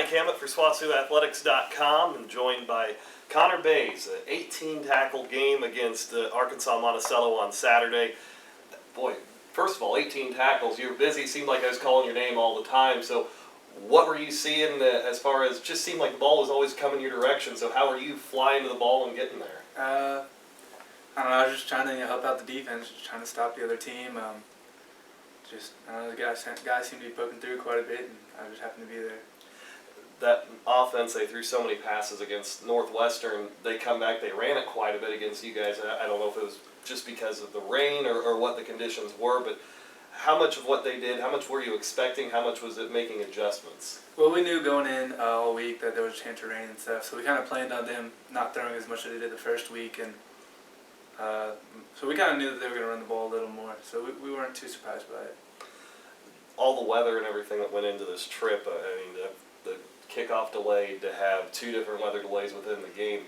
Mike Hammett for SwazooAthletics.com and joined by Connor Bays, an 18-tackle game against Arkansas Monticello on Saturday. Boy, first of all, 18 tackles, you were busy. Seemed like I was calling your name all the time. So what were you seeing as far as, just seemed like the ball was always coming your direction. So how were you flying to the ball and getting there? I don't know, I was just trying to help out the defense, just trying to stop the other team. I don't know, the guys seemed to be poking through quite a bit, and I just happened to be there. That offense, they threw so many passes against Northwestern. They come back, they ran it quite a bit against you guys. I don't know if it was just because of the rain or what the conditions were, but how much of what they did, how much were you expecting? How much was it making adjustments? Well, we knew going in all week that there was a chance of rain and stuff, so we kind of planned on them not throwing as much as they did the first week, and so we kind of knew that they were going to run the ball a little more, so we weren't too surprised by it. All the weather and everything that went into this trip, I mean, the kickoff delay, to have two different weather delays within the game,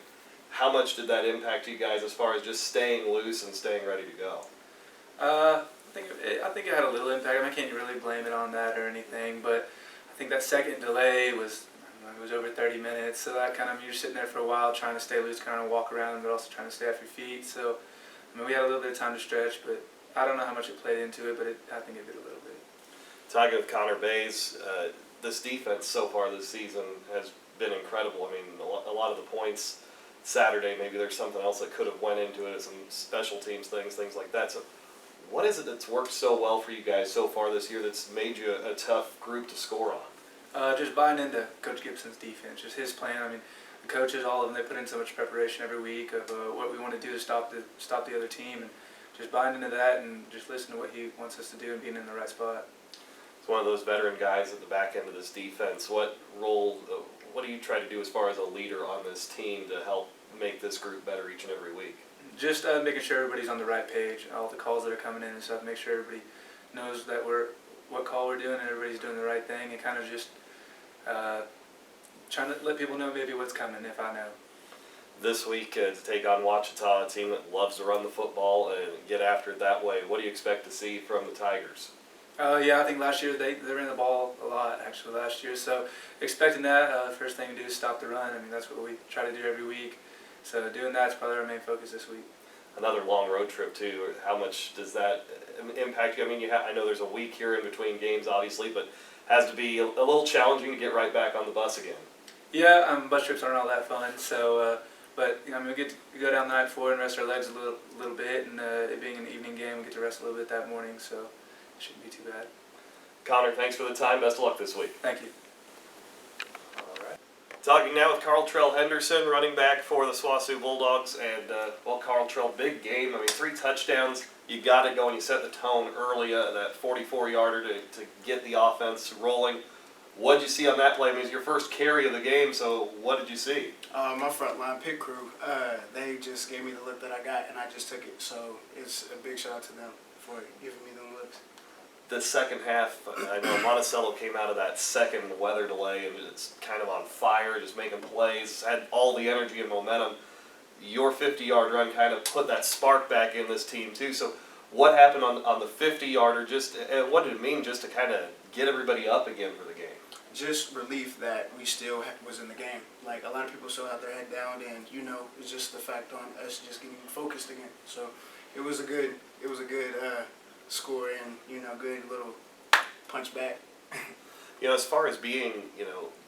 how much did that impact you guys as far as just staying loose and staying ready to go? I think it had a little impact. I mean, I can't really blame it on that or anything, but I think that second delay was, I don't know, it was over 30 minutes, so that kind of, you're sitting there for a while trying to stay loose, kind of walk around, but also trying to stay off your feet. So, I mean, we had a little bit of time to stretch, but I don't know how much it played into it, but I think it did a little bit. Talking with Connor Bays, this defense so far this season has been incredible. I mean, a lot of the points Saturday, maybe there's something else that could have went into it, some special teams things like that. So what is it that's worked so well for you guys so far this year that's made you a tough group to score on? Just buying into Coach Gibson's defense, just his plan. I mean, the coaches, all of them, they put in so much preparation every week of what we want to do to stop the other team, and just buying into that and just listening to what he wants us to do and being in the right spot. It's one of those veteran guys at the back end of this defense. What do you try to do as far as a leader on this team to help make this group better each and every week? Just making sure everybody's on the right page, all the calls that are coming in and stuff, make sure everybody knows that what call we're doing and everybody's doing the right thing, and kind of just trying to let people know maybe what's coming if I know. This week to take on Ouachita, a team that loves to run the football and get after it that way. What do you expect to see from the Tigers? Yeah, I think last year they ran the ball a lot actually last year, so expecting that, first thing to do is stop the run. I mean, that's what we try to do every week, so doing that's probably our main focus this week. Another long road trip too. How much does that impact you? I mean, I know there's a week here in between games obviously, but has to be a little challenging to get right back on the bus again. Yeah, bus trips aren't all that fun, so but I mean, we get to go down the night before and rest our legs a little bit, and it being an evening game, we get to rest a little bit that morning, so it shouldn't be too bad. Connor, thanks for the time. Best of luck this week. Thank you. All right. Talking now with Carltrell Henderson, running back for the SWOSU Bulldogs, and well, Carltrell, big game. I mean, 3 touchdowns. You got it going. You set the tone early, that 44-yarder to get the offense rolling. What did you see on that play? I mean, it was your first carry of the game, so what did you see? My front line pit crew, they just gave me the look that I got, and I just took it. So it's a big shout out to them for giving me them looks. The second half, I know Monticello came out of that second weather delay and it's kind of on fire, just making plays, had all the energy and momentum. Your 50-yard run kind of put that spark back in this team too. So what happened on the 50-yarder? What did it mean just to kind of get everybody up again for the game? Just relief that we still was in the game. Like, a lot of people still have their head down, and it's just the fact on us just getting focused again. So it was a good score and good little punch back. As far as being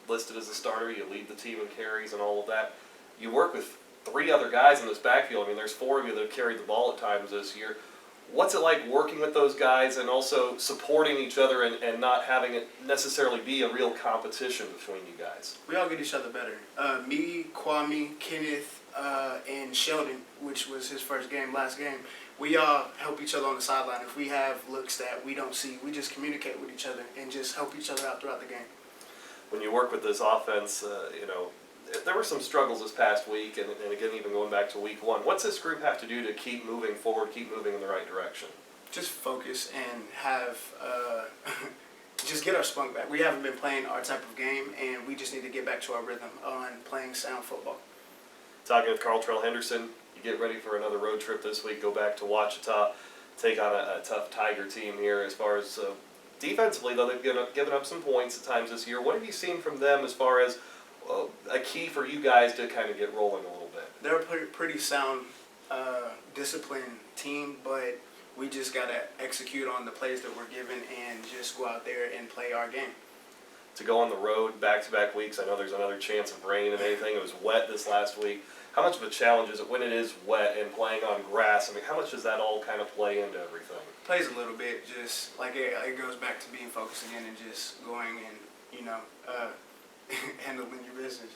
listed as a starter, you lead the team in carries and all of that. You work with 3 other guys in this backfield. I mean, there's 4 of you that have carried the ball at times this year. What's it like working with those guys and also supporting each other and not having it necessarily be a real competition between you guys? We all get each other better. Me, Kwame, Kenneth, and Sheldon, which was his last game, we all help each other on the sideline. If we have looks that we don't see, we just communicate with each other and just help each other out throughout the game. When you work with this offense, there were some struggles this past week, and again, even going back to week 1. What's this group have to do to keep moving forward, keep moving in the right direction? Just focus and have, just get our spunk back. We haven't been playing our type of game, and we just need to get back to our rhythm on playing sound football. Talking with Carltrell Henderson, you get ready for another road trip this week, go back to Ouachita, take on a tough Tiger team here as far as Defensively, though, they've given up some points at times this year. What have you seen from them as far as a key for you guys to kind of get rolling a little bit? They're a pretty sound, disciplined team, but we just got to execute on the plays that we're given and just go out there and play our game. To go on the road back-to-back weeks, I know there's another chance of rain and anything. It was wet this last week. How much of a challenge is it when it is wet and playing on grass? I mean, how much does that all kind of play into everything? Plays a little bit, just like it goes back to being focused again and just going and, you know, handling your business.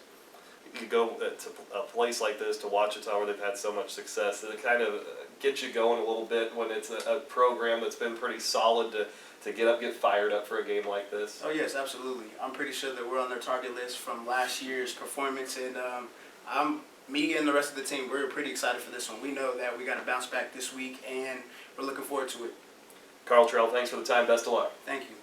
You go to a place like this, to Ouachita, where they've had so much success, does it kind of get you going a little bit when it's a program that's been pretty solid to get fired up for a game like this? Oh yes, absolutely. I'm pretty sure that we're on their target list from last year's performance, and me and the rest of the team, we're pretty excited for this one. We know that we got to bounce back this week, and we're looking forward to it. Carl Trell, thanks for the time. Best of luck. Thank you.